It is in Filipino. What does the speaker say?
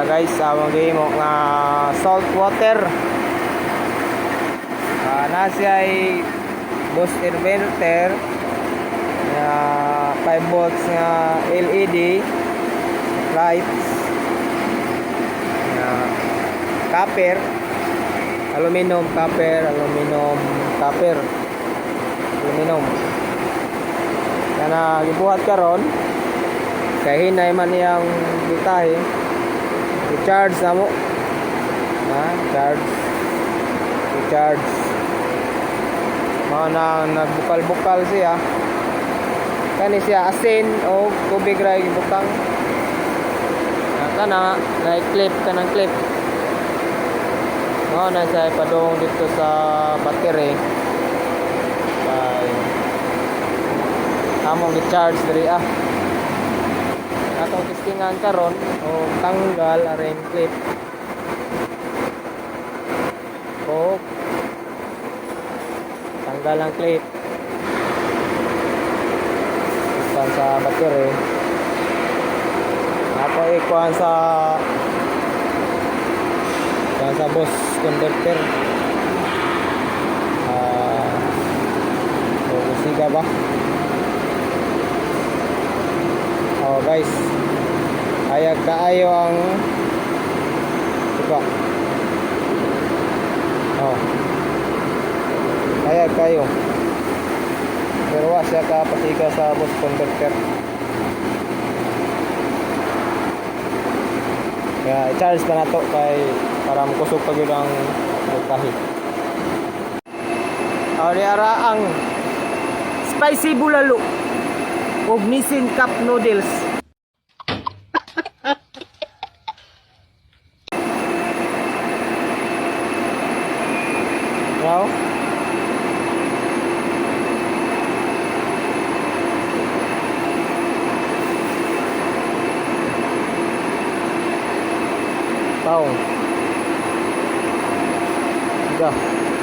Guys, magiging mo nga salt water. Nasi ay boost inverter na 5 volts nga LED lights na copper, aluminum na gibuhat karon kay hinay man iyang bitahe i-charge na mo i-charge mga nagbukal-bukal siya kani siya asin o tubig ra gibutang kana na-clip kanang clip mo na siya padung dito sa battery kay among i-charge diri atong testingan karon o tanggal aring clip o tanggal ang clip isan sa battery ako ikuan sa bus converter siga ba. Oh guys, ayag kaayo ang diba? Oh, ayag kayo pero wa siya kapasiga sa bus converter kaya i-charge pa na to kay para makusog pag yun ang voltahe. Ara ang spicy bulalo ug Nissin cup noodles. Wow. Taong. Dah.